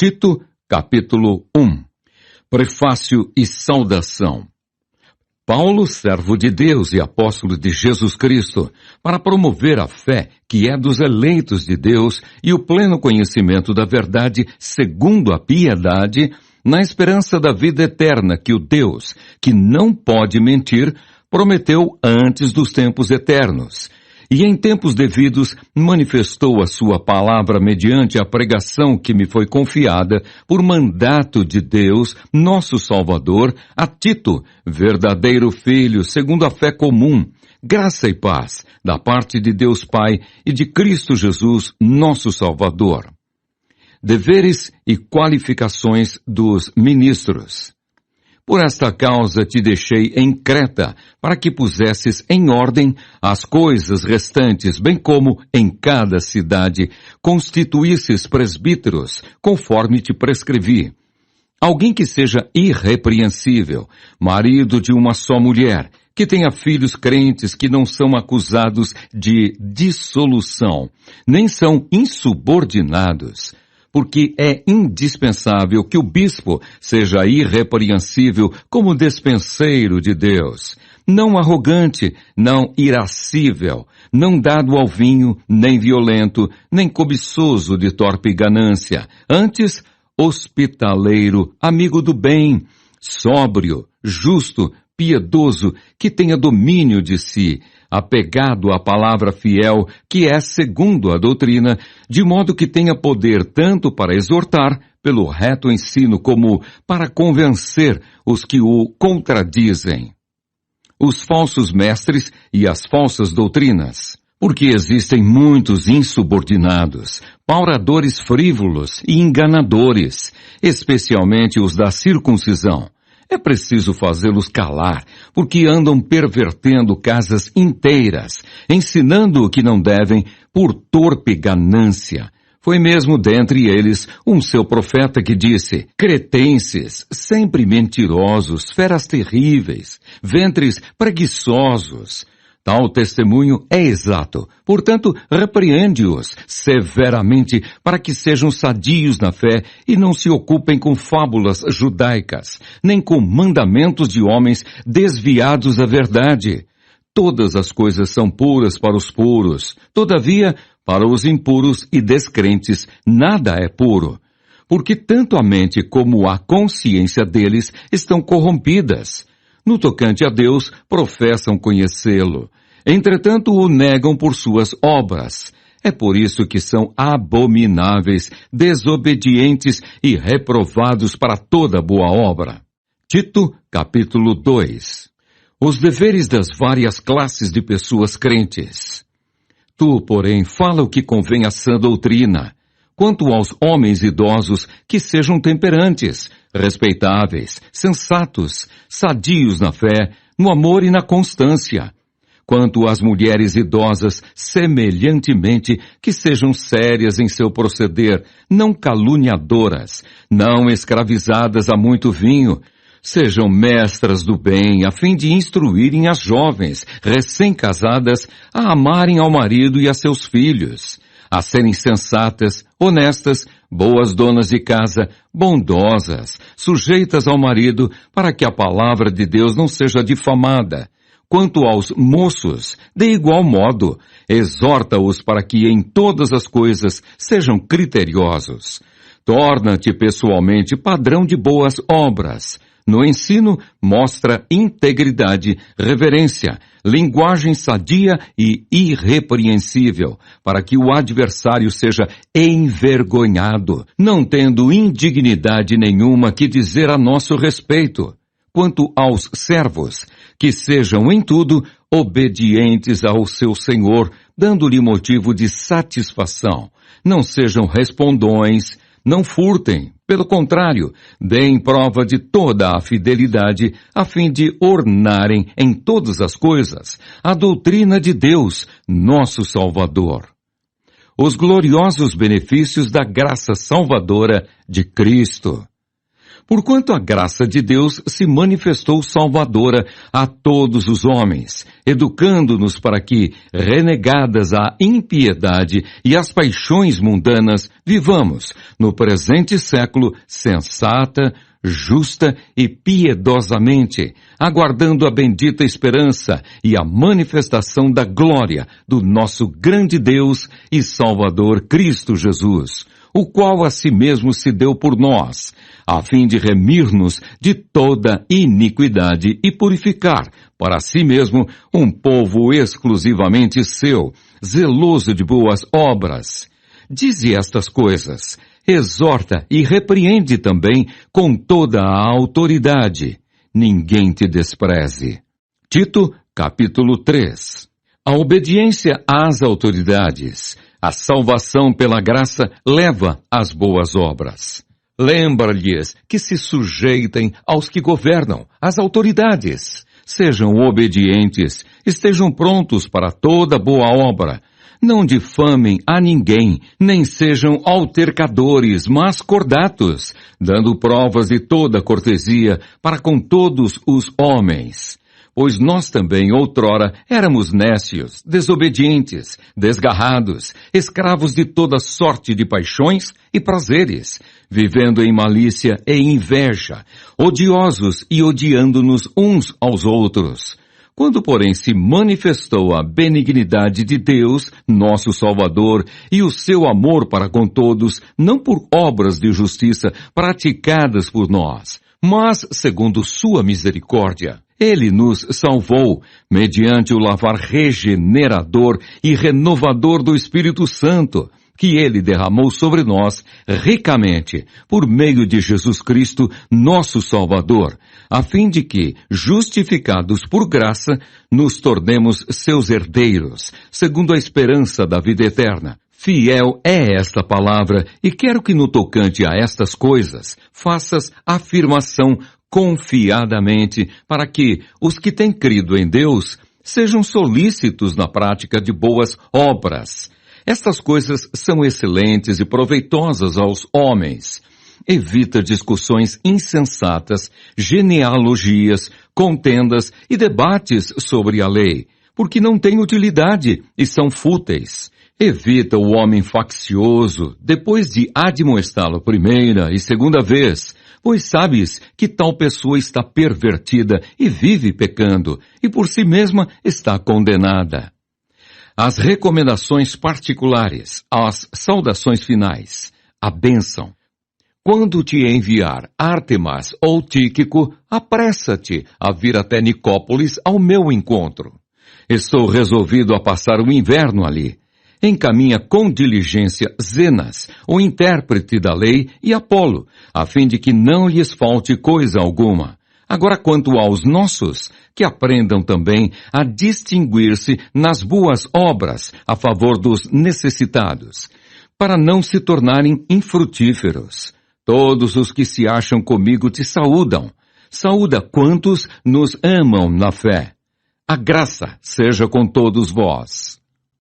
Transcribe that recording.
Tito, capítulo 1. Prefácio e saudação. Paulo, servo de Deus e apóstolo de Jesus Cristo, para promover a fé que é dos eleitos de Deus e o pleno conhecimento da verdade segundo a piedade, na esperança da vida eterna que o Deus, que não pode mentir, prometeu antes dos tempos eternos, e em tempos devidos manifestou a sua palavra mediante a pregação que me foi confiada por mandato de Deus, nosso Salvador, a Tito, verdadeiro filho, segundo a fé comum, graça e paz, da parte de Deus Pai e de Cristo Jesus, nosso Salvador. Deveres e qualificações dos ministros. Por esta causa te deixei em Creta, para que pusesses em ordem as coisas restantes, bem como em cada cidade constituísses presbíteros, conforme te prescrevi. Alguém que seja irrepreensível, marido de uma só mulher, que tenha filhos crentes que não são acusados de dissolução, nem são insubordinados, porque é indispensável que o bispo seja irrepreensível como despenseiro de Deus, não arrogante, não irascível, não dado ao vinho, nem violento, nem cobiçoso de torpe ganância, antes hospitaleiro, amigo do bem, sóbrio, justo, piedoso, que tenha domínio de si, apegado à palavra fiel, que é segundo a doutrina, de modo que tenha poder tanto para exortar, pelo reto ensino, como para convencer os que o contradizem. Os falsos mestres e as falsas doutrinas. Porque existem muitos insubordinados, pauradores frívolos e enganadores, especialmente os da circuncisão. É preciso fazê-los calar, porque andam pervertendo casas inteiras, ensinando o que não devem por torpe ganância. Foi mesmo dentre eles um seu profeta que disse: cretenses, sempre mentirosos, feras terríveis, ventres preguiçosos. Tal testemunho é exato, portanto, repreende-os severamente para que sejam sadios na fé e não se ocupem com fábulas judaicas, nem com mandamentos de homens desviados da verdade. Todas as coisas são puras para os puros, todavia, para os impuros e descrentes, nada é puro, porque tanto a mente como a consciência deles estão corrompidas. No tocante a Deus, professam conhecê-lo. Entretanto, o negam por suas obras. É por isso que são abomináveis, desobedientes e reprovados para toda boa obra. Tito, capítulo 2. Os deveres das várias classes de pessoas crentes. Tu, porém, fala o que convém à sã doutrina. Quanto aos homens idosos, que sejam temperantes, respeitáveis, sensatos, sadios na fé, no amor e na constância. Quanto às mulheres idosas, semelhantemente, que sejam sérias em seu proceder, não caluniadoras, não escravizadas a muito vinho, sejam mestras do bem, a fim de instruírem as jovens, recém-casadas, a amarem ao marido e a seus filhos, a serem sensatas, honestas, boas donas de casa, bondosas, sujeitas ao marido, para que a palavra de Deus não seja difamada. Quanto aos moços, de igual modo, exorta-os para que em todas as coisas sejam criteriosos. Torna-te pessoalmente padrão de boas obras. No ensino, mostra integridade, reverência, linguagem sadia e irrepreensível, para que o adversário seja envergonhado, não tendo indignidade nenhuma que dizer a nosso respeito. Quanto aos servos, que sejam em tudo obedientes ao seu Senhor, dando-lhe motivo de satisfação. Não sejam respondões, não furtem, pelo contrário, deem prova de toda a fidelidade, a fim de ornarem em todas as coisas a doutrina de Deus, nosso Salvador. Os gloriosos benefícios da graça salvadora de Cristo. Porquanto a graça de Deus se manifestou salvadora a todos os homens, educando-nos para que, renegadas a impiedade e as paixões mundanas, vivamos, no presente século, sensata, justa e piedosamente, aguardando a bendita esperança e a manifestação da glória do nosso grande Deus e Salvador Cristo Jesus, o qual a si mesmo se deu por nós, a fim de remir-nos de toda iniquidade e purificar para si mesmo um povo exclusivamente seu, zeloso de boas obras. Dize estas coisas, exorta e repreende também com toda a autoridade. Ninguém te despreze. Tito, capítulo 3. A obediência às autoridades, a salvação pela graça leva às boas obras. Lembra-lhes que se sujeitem aos que governam, às autoridades. Sejam obedientes, estejam prontos para toda boa obra. Não difamem a ninguém, nem sejam altercadores, mas cordatos, dando provas de toda cortesia para com todos os homens. Pois nós também, outrora, éramos nécios, desobedientes, desgarrados, escravos de toda sorte de paixões e prazeres, vivendo em malícia e inveja, odiosos e odiando-nos uns aos outros. Quando, porém, se manifestou a benignidade de Deus, nosso Salvador, e o seu amor para com todos, não por obras de justiça praticadas por nós, mas segundo sua misericórdia, Ele nos salvou, mediante o lavar regenerador e renovador do Espírito Santo, que Ele derramou sobre nós ricamente, por meio de Jesus Cristo, nosso Salvador, a fim de que, justificados por graça, nos tornemos seus herdeiros, segundo a esperança da vida eterna. Fiel é esta palavra, e quero que no tocante a estas coisas, faças afirmação confiadamente, para que os que têm crido em Deus sejam solícitos na prática de boas obras. Estas coisas são excelentes e proveitosas aos homens. Evita discussões insensatas, genealogias, contendas e debates sobre a lei, porque não têm utilidade e são fúteis. Evita o homem faccioso, depois de admoestá-lo primeira e segunda vez, pois sabes que tal pessoa está pervertida e vive pecando, e por si mesma está condenada. As recomendações particulares, as saudações finais, a bênção. Quando te enviar Ártemas ou Tíquico, apressa-te a vir até Nicópolis ao meu encontro. Estou resolvido a passar o inverno ali. Encaminha com diligência Zenas, o intérprete da lei, e Apolo, a fim de que não lhes falte coisa alguma. Agora, quanto aos nossos, que aprendam também a distinguir-se nas boas obras a favor dos necessitados, para não se tornarem infrutíferos. Todos os que se acham comigo te saúdam. Saúda quantos nos amam na fé. A graça seja com todos vós.